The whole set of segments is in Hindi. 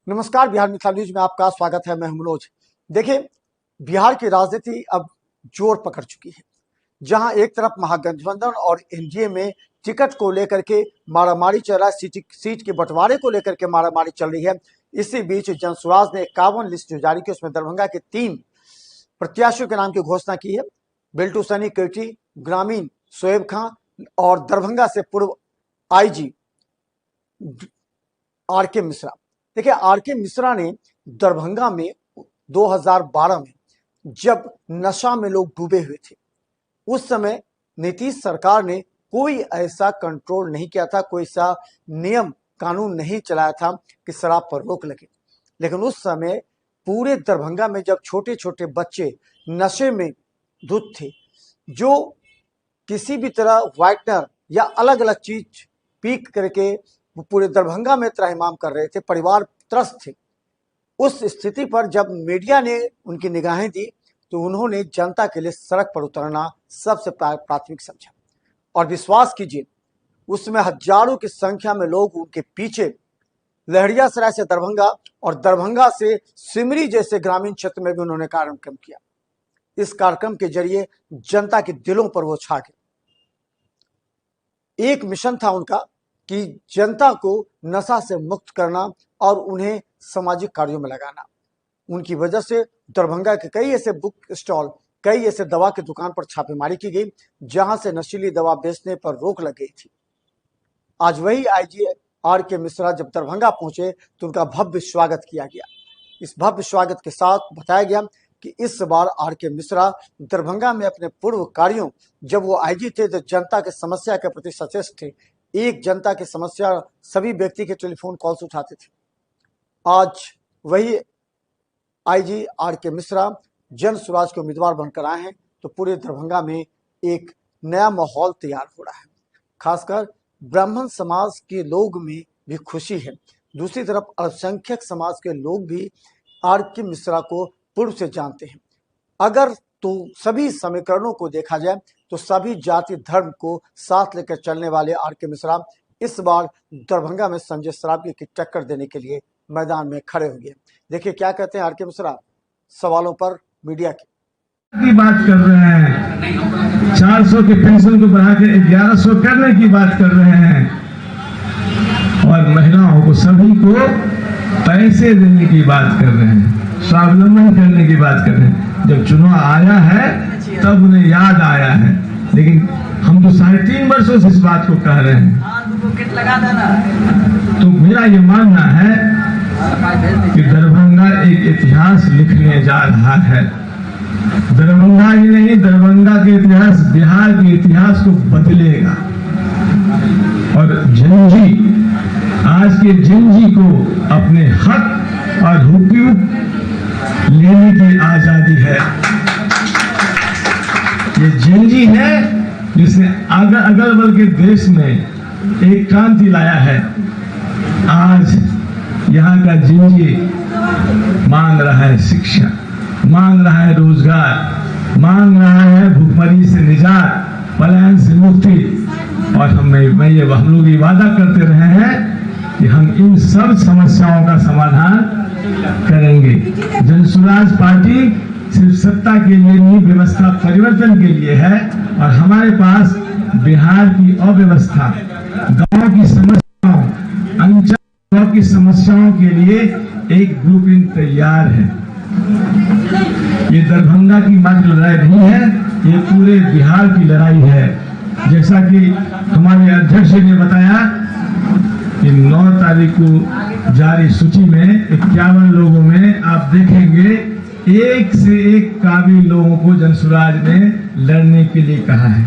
नमस्कार, बिहार मिथिला न्यूज में आपका स्वागत है। मैं हूं मनोज। देखिए, बिहार की राजनीति अब जोर पकड़ चुकी है, जहां एक तरफ महागठबंधन और एनडीए में टिकट को लेकर के मारामारी चल रहा है, सीट के बंटवारे को लेकर के मारामारी चल रही है। इसी बीच जनसुराज ने 51 लिस्ट जो जारी की, उसमें दरभंगा के 3 प्रत्याशियों के नाम की घोषणा की है। बिल्टू सैनी, केटी ग्रामीण शोएब खां और दरभंगा से पूर्व आईजी आर.के. मिश्रा। देखिए, आर.के. मिश्रा ने दरभंगा में 2012 में जब नशा में लोग डूबे हुए थे, उस समय नीतीश सरकार ने कोई ऐसा कंट्रोल नहीं किया था, कोई ऐसा नियम कानून नहीं चलाया था कि शराब पर रोक लगे। लेकिन उस समय पूरे दरभंगा में जब छोटे छोटे बच्चे नशे में धुत थे, जो किसी भी तरह व्हाइटनर या अलग अलग चीज पी करके पूरे दरभंगा में त्राहिमाम कर रहे थे, परिवार त्रस्त थे। उस स्थिति पर जब मीडिया ने उनकी निगाहें दी तो उन्होंने जनता के लिए सड़क पर उतरना सबसे प्राथमिक समझा। और विश्वास कीजिए, उसमें हजारों की संख्या में लोग उनके पीछे लहरियासराय से दरभंगा और दरभंगा से सिमरी जैसे ग्रामीण क्षेत्र में भी उन्होंने कार्यक्रम किया। इस कार्यक्रम के जरिए जनता के दिलों पर वो छा गए। एक मिशन था उनका कि जनता को नशा से मुक्त करना और उन्हें सामाजिक कार्यों में लगाना। उनकी वजह से दरभंगा के कई ऐसे बुक स्टॉल, कई ऐसे दवा की दुकान पर छापेमारी की गई, जहां से नशीली दवा बेचने पर रोक लग गई थी। आज वही आईजी आर.के. मिश्रा जब दरभंगा पहुंचे तो उनका भव्य स्वागत किया गया। इस भव्य स्वागत के साथ बताया गया कि इस बार आर.के. मिश्रा दरभंगा में अपने पूर्व कार्यों, जब वो आईजी थे तो जनता के समस्या के प्रति सचेत थे। एक जनता की समस्या सभी व्यक्ति के टेलीफोन कॉल्स उठाते थे। आज वही आईजी आर.के. मिश्रा जन सुराज के उम्मीदवार बनकर आए हैं तो पूरे दरभंगा में एक नया माहौल तैयार हो रहा है। खासकर ब्राह्मण समाज के लोग में भी खुशी है। दूसरी तरफ अल्पसंख्यक समाज के लोग भी आर.के. मिश्रा को पूर्व से जानते हैं। अगर तो सभी समीकरणों को देखा जाए तो सभी जाति धर्म को साथ लेकर चलने वाले आर.के. मिश्रा इस बार दरभंगा में संजय सरावगी की टक्कर देने के लिए मैदान में खड़े होंगे। देखिए क्या कहते हैं आर.के. मिश्रा सवालों पर मीडिया की बात कर रहे हैं। 400 की पेंशन को बढ़ा के 1100 करने की बात कर रहे हैं और महिलाओं को सभी को पैसे देने की बात कर रहे हैं, स्वावलंबन करने की बात कर रहे हैं। जब चुनाव आया है तब उन्हें याद आया है, लेकिन हम तो 3.5 वर्षों से इस बात को कह रहे हैं। तो मेरा ये मानना है कि दरभंगा एक इतिहास लिखने जा रहा है। दरभंगा ही नहीं, दरभंगा के इतिहास बिहार के इतिहास को बदलेगा। और जनजी, आज के जनजी को अपने हक और हुकूक लेने की आजादी है। ये जनजी है जिसने अगल बगल के देश में एक क्रांति लाया है। आज यहाँ का जनजी मांग रहा है शिक्षा, मांग रहा है रोजगार, मांग रहा है भूखमरी से निजात, पलायन से मुक्ति। और हम लोग ये वादा करते रहे हैं कि हम इन सब समस्याओं का समाधान करेंगे। जनसुराज पार्टी सिर्फ सत्ता के लिए नहीं, व्यवस्था परिवर्तन के लिए है। और हमारे पास बिहार की अव्यवस्था, गांव की समस्याओं, अंचल की समस्याओं के लिए एक ब्लूप्रिंट तैयार है। ये दरभंगा की मात्र लड़ाई नहीं है, ये पूरे बिहार की लड़ाई है। जैसा कि हमारे अध्यक्ष ने बताया कि 9 तारीख को जारी सूची में 51 लोगों में आप देखेंगे एक से एक काबिल लोगों को जनसुराज ने लड़ने के लिए कहा है।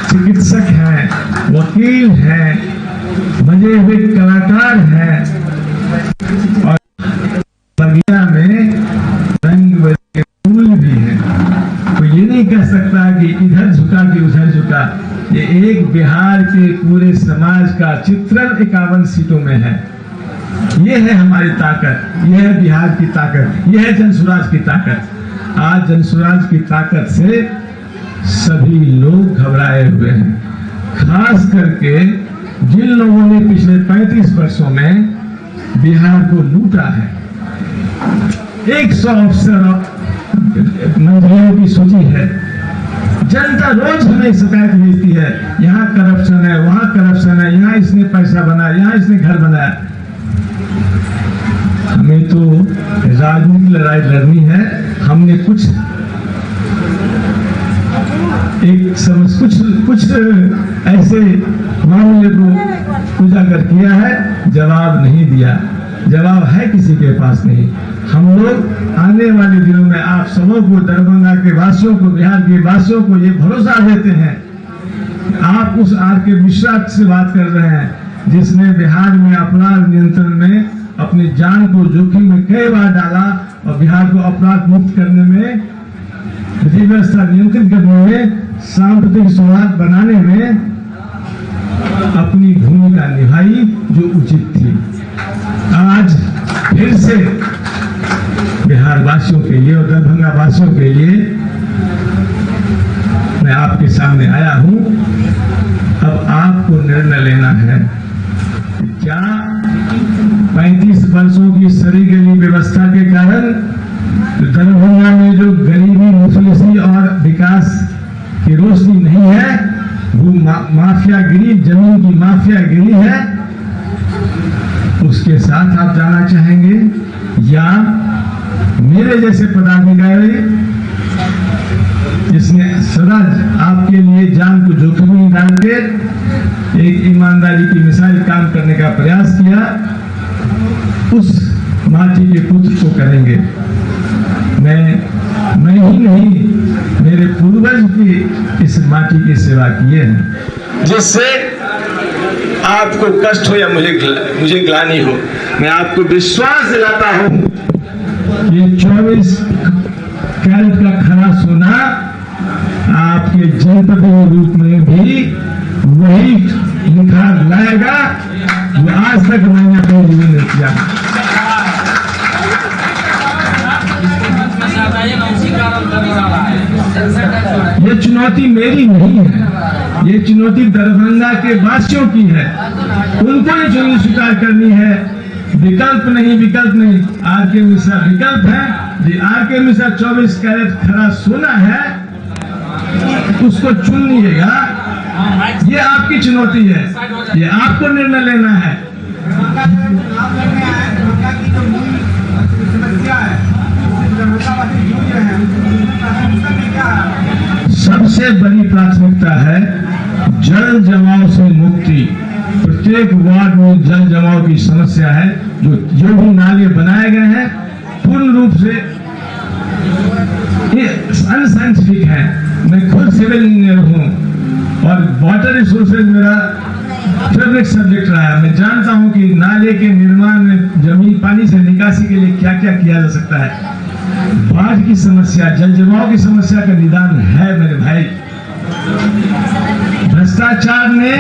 चिकित्सक हैं, वकील हैं, बजे हुए कलाकार हैं और बगिया में रंग बरंगे फूल भी हैं। तो ये नहीं कह सकता कि इधर झुका कि उधर झुका। ये एक बिहार के पूरे समाज का चित्रण 51 सीटों में है। ये है हमारी ताकत, ये है बिहार की ताकत, ये है जनसुराज की ताकत। आज जनसुराज की ताकत से सभी लोग घबराए हुए हैं। खास करके जिन लोगों ने पिछले 35 वर्षों में बिहार को लूटा है, 100 अफसर मंत्रियों की सूची है। जनता रोज हमें शिकायत भेजती है, यहाँ करप्शन है, वहां करप्शन है, यहाँ इसने पैसा बनाया, यहाँ इसने घर बनाया। हमें तो राजनीतिक लड़ाई लड़नी है। हमने कुछ ऐसे मामले को उजागर किया है, जवाब नहीं दिया। जवाब है किसी के पास नहीं। हम लोग आने वाले दिनों में आप सबों को, दरभंगा के वासियों को, बिहार के वासियों को ये भरोसा देते हैं। आप उस आर.के. मिश्रा से बात कर रहे हैं, जिसने बिहार में अपराध नियंत्रण में अपनी जान को जोखिम में कई बार डाला और बिहार को अपराध मुक्त करने में, विधि व्यवस्था नियंत्रित करने में, सांप्रदायिक सौहार्द बनाने में अपनी भूमिका निभाई जो उचित थी। आज फिर से बिहार वासियों के लिए और दरभंगा वासियों के लिए मैं आपके सामने आया हूं। अब आपको निर्णय लेना है, क्या 35 वर्षों की सड़ी गली व्यवस्था के कारण दरभंगा में जो गरीबी, मुफलिसी और विकास की रोशनी नहीं है, वो माफियागिरी, जमीन की माफियागिरी है, उसके साथ आप जाना चाहेंगे, या मेरे जैसे पदाधिकारी जिसने सदा आपके लिए जान को जोखिम में डाल के एक ईमानदारी की मिसाल काम करने का प्रयास किया, उस माटी के पुत्र को करेंगे। मैं ही नहीं, मेरे पूर्वज भी इस माटी की सेवा किए हैं। जिससे आपको कष्ट हो या मुझे ग्लानि हो, मैं आपको विश्वास दिलाता हूं, ये 24 कैरेट का खरा सोना आपके जनप्रतिनिधि रूप में भी वही निखार लाएगा जो आज तक मैंने अपने जीवन में किया। ये चुनौती मेरी नहीं है, ये चुनौती दरभंगा के वासियों की है। उनको ये चुनौती स्वीकार करनी है। विकल्प नहीं। आर.के. मिश्रा विकल्प है जी। आर.के. मिश्रा 24 कैरेट खरा सोना है, उसको चुन लीजिएगा। ये आपकी चुनौती है, ये आपको निर्णय लेना है। सबसे बड़ी प्राथमिकता है जल जमाव से मुक्ति। प्रत्येक वार्ड में जल जमाव की समस्या है। जो भी नाले बनाए गए हैं पूर्ण रूप से ये अनसाइंटिफिक है। मैं खुद सिविल इंजीनियर हूँ और वाटर रिसोर्सेज मेरा फेवरेट सब्जेक्ट रहा है। मैं जानता हूँ कि नाले के निर्माण में जमीन पानी से निकासी के लिए क्या क्या किया जा सकता है। बाढ़ की समस्या, जल जमाव की समस्या का निदान है मेरे भाई। भ्रष्टाचार ने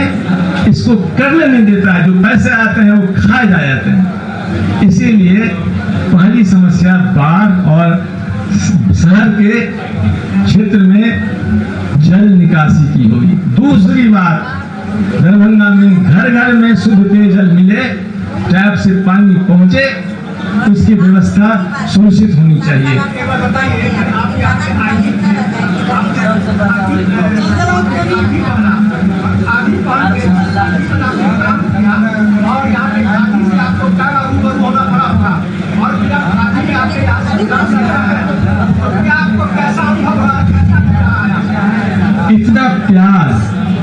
इसको करने नहीं देता है। जो पैसे आते हैं वो खाए जा जाते हैं। इसीलिए पहली समस्या बाढ़ और शहर के क्षेत्र में जल निकासी की होगी। दूसरी बात, दरभंगा में घर घर में शुद्ध पेयजल मिले, टैप से पानी पहुंचे, उसकी व्यवस्था सुनिश्चित होनी चाहिए। इतना प्यार,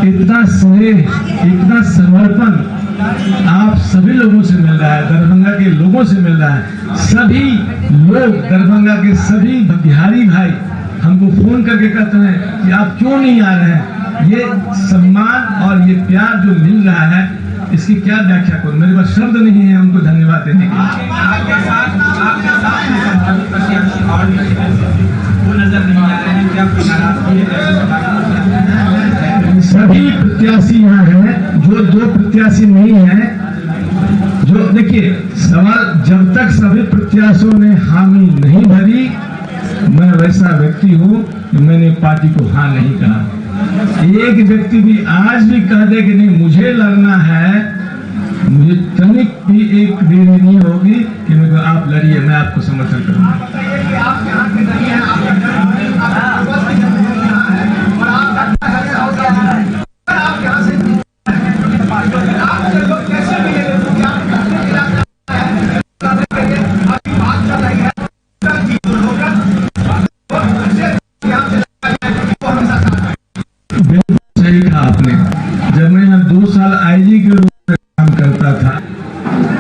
इतना स्नेह, इतना समर्पण आप सभी लोगों से मिल रहा है, दरभंगा के लोगों से मिल रहा है। सभी लोग, दरभंगा के सभी बिहारी भाई हमको फोन करके कहते हैं कि आप क्यों नहीं आ रहे हैं। ये सम्मान और ये प्यार जो मिल रहा है, इसकी क्या व्याख्या करूं, मेरे पास शब्द नहीं है उनको धन्यवाद देने के लिए। सभी प्रत्याशी यहाँ हैं, जो 2 प्रत्याशी नहीं है, जो देखिए सवाल, जब तक सभी प्रत्याशियों ने हामी नहीं भरी, मैं वैसा व्यक्ति हूँ कि मैंने पार्टी को हाँ नहीं कहा। एक व्यक्ति भी आज भी कह दे कि नहीं मुझे लड़ना है, मुझे तनिक भी एक देरी नहीं होगी कि मेरे को आप लड़िए, मैं आपको समर्थन करूंगा। बिल्कुल सही कहा आपने। जब मैं यहाँ 2 साल आईजी के रूप में काम करता था,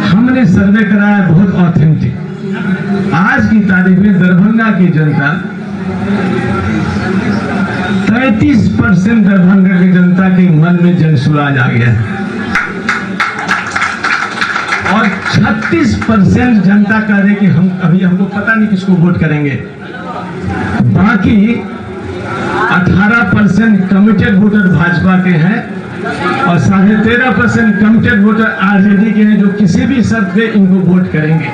हमने सर्वे कराया बहुत ऑथेंटिक। आज की तारीख में दरभंगा की जनता 33% दरभंगा की जनता के मन में जनसुराज आ गया है और 36% जनता कह रहे कि हम अभी हमको पता नहीं किसको वोट करेंगे। बाकी 18% कमिटेड वोटर भाजपा के हैं और 13.5% कमिटेड वोटर आरजेडी के हैं, जो किसी भी शर्त पे इनको वोट करेंगे।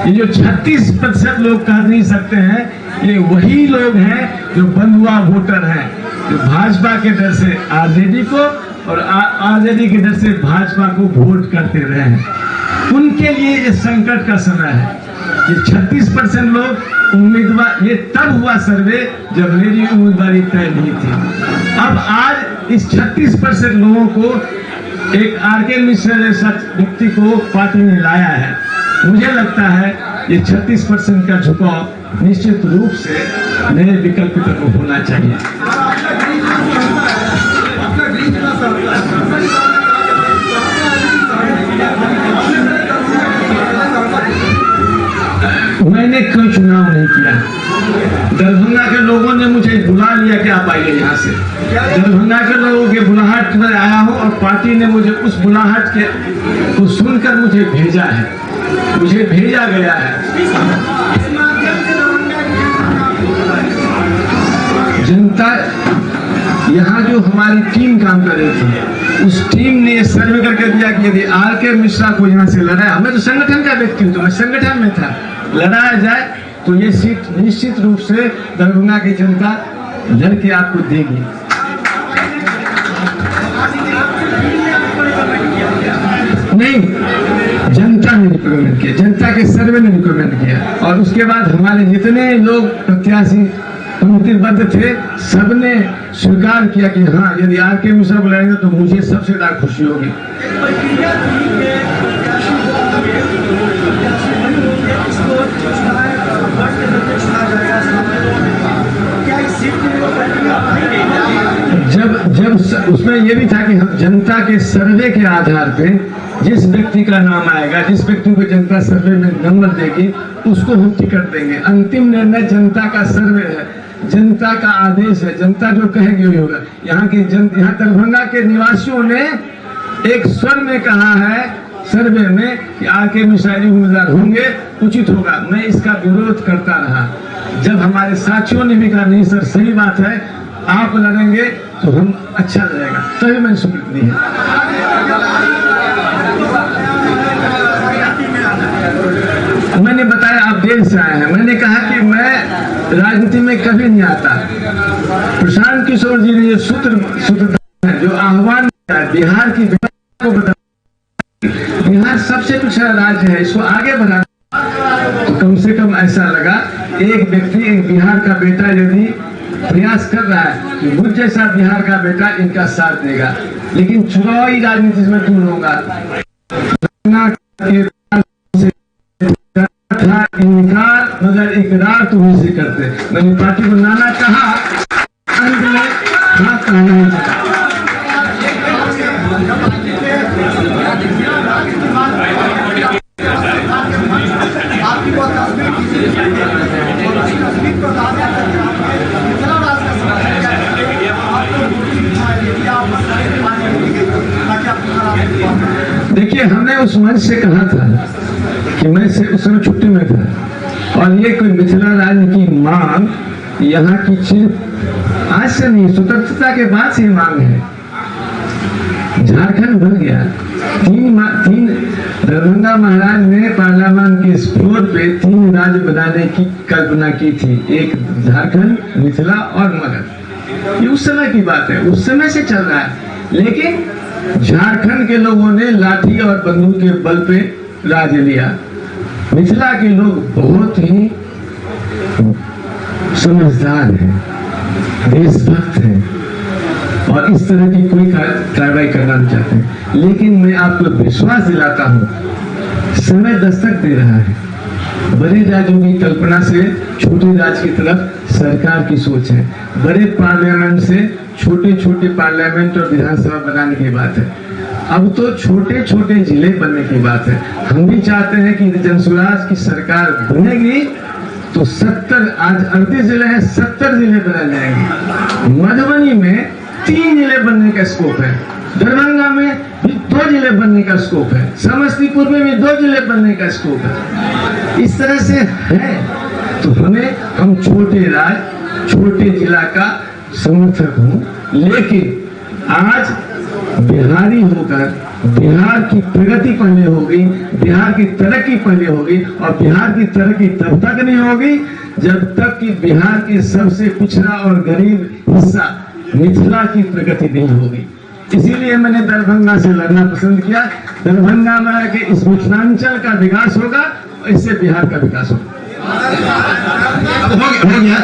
ये जो 36% लोग कह नहीं सकते हैं, ये वही लोग हैं जो बंधुआ वोटर हैं, जो भाजपा के डर से आरजेडी को और आरजेडी के डर से भाजपा को वोट करते रहे हैं। उनके लिए ये संकट का समय है। ये 36% लोग उम्मीदवार, ये तब हुआ सर्वे जब मेरी उम्मीदवारी तय नहीं थी। अब आज इस 36% लोगों को एक आर.के. मिश्रा जैसा व्यक्ति को पार्टी ने लाया है। मुझे लगता है ये 36% का झुकाव निश्चित रूप से नए विकल्प की तरफ होना चाहिए। मैंने कोई चुनाव नहीं किया। दरभंगा के लोगों ने मुझे बुला लिया कि आप आइए यहाँ से। दरभंगा के लोगों के बुलाहट में आया हूँ और पार्टी ने मुझे उस बुलाहट के को सुनकर मुझे भेजा है, मुझे भेजा गया है। जनता यहाँ जो हमारी टीम काम कर रही थी, उस टीम ने ये सर्वे करके दिया कि यदि आर.के. मिश्रा को यहाँ से लड़ाया, मैं तो संगठन का व्यक्ति हूँ, तो मैं संगठन में था, लड़ाया जाए तो ये सीट निश्चित रूप से दरभंगा की जनता लड़के आपको देगी। नहीं, जनता ने रिकमेंड किया, जनता के सर्वे ने रिकमेंड किया और उसके बाद हमारे जितने लोग प्रत्याशी पंक्तिबद्ध थे, सबने स्वीकार किया कि हाँ, यदि आर.के. मिश्रा को लड़ेंगे तो मुझे सबसे ज्यादा खुशी होगी। जब उसमें यह भी था कि हम जनता के सर्वे के आधार पे जिस व्यक्ति का नाम आएगा, जिस व्यक्ति को जनता सर्वे में नंबर देगी, उसको हम टिकट देंगे। अंतिम निर्णय जनता का सर्वे है, जनता का आदेश है, जनता जो कहेगी वही होगा। यहाँ दरभंगा के निवासियों ने एक स्वर में कहा है सर्वे में कि आर.के. मिश्रा जी उम्मीदवार होंगे, उचित होगा। मैं इसका विरोध करता रहा। जब हमारे साथियों ने भी कहा नहीं सर सही बात है, आप लड़ेंगे तो हम अच्छा लगेगा, तभी मैंने स्वीकृति दी है। मैंने बताया आप देर से आए हैं, मैंने कहा कि मैं राजनीति में कभी नहीं आता। प्रशांत किशोर जी ने ये सूत्र जो आह्वान किया बिहार की को बता, बिहार सबसे पिछड़ा राज्य है, इसको आगे बढ़ाना। तो कम से कम ऐसा लगा एक व्यक्ति, एक बिहार का बेटा यदि प्रयास कर रहा है कि मुझ जैसा बिहार का बेटा इनका साथ देगा। लेकिन चुनावी राजनीति में दूर होगा। इनकार मगर इकरार तो मुझसे करते। मैंने पार्टी को नाना कहा, अंत में हाँ कहना ही था। देखिए, हमने उस मंच से कहा था कि मैं उस समय छुट्टी में था और ये कोई मिथिला राज्य की मांग यहाँ की चीज आज से नहीं, स्वतंत्रता के बाद से मांग है। झारखंड बन गया, तीन दरभंगा महाराज ने पार्लियामेंट के फ्लोर पे 3 राज्य बनाने की कल्पना की थी, एक झारखंड, मिथिला और मगध। ये उस समय की बात है, उस समय से चल रहा है। लेकिन झारखंड के लोगों ने लाठी और बंदूक के बल पे राज लिया। मिथिला के लोग बहुत ही समझदार हैं, देशभक्त हैं और इस तरह की कोई कार्रवाई करना नहीं चाहते। लेकिन मैं आपको विश्वास दिलाता हूं, समय दस्तक दे रहा है। बड़े राज्यों की कल्पना से छोटे राज्य की तरफ सरकार की सोच है। बड़े पार्लियामेंट से छोटे छोटे पार्लियामेंट और विधानसभा बनाने की बात है। अब तो छोटे छोटे जिले बनने की बात है। हम भी चाहते हैं कि जनसुराज की सरकार बनेगी तो 70, आज 38 जिले हैं, 70 जिले बना जाएंगे। मधुबनी में 3 जिले बनने का स्कोप है, दरभंगा में भी 2 जिले बनने का स्कोप है, समस्तीपुर में भी 2 जिले बनने का स्कोप है। इस तरह से है तो हम छोटे राज्य, छोटे जिला का समर्थक हूं। लेकिन आज बिहारी होकर बिहार की प्रगति पहले होगी, बिहार की तरक्की पहले होगी और बिहार की तरक्की तब तक नहीं होगी जब तक कि बिहार के सबसे पिछड़ा और गरीब हिस्सा मिथिला की प्रगति नहीं होगी। इसीलिए मैंने दरभंगा से लड़ना पसंद किया। दरभंगा में कि इस मिथिलांचल का विकास होगा और इससे बिहार का विकास होगा। हो गया।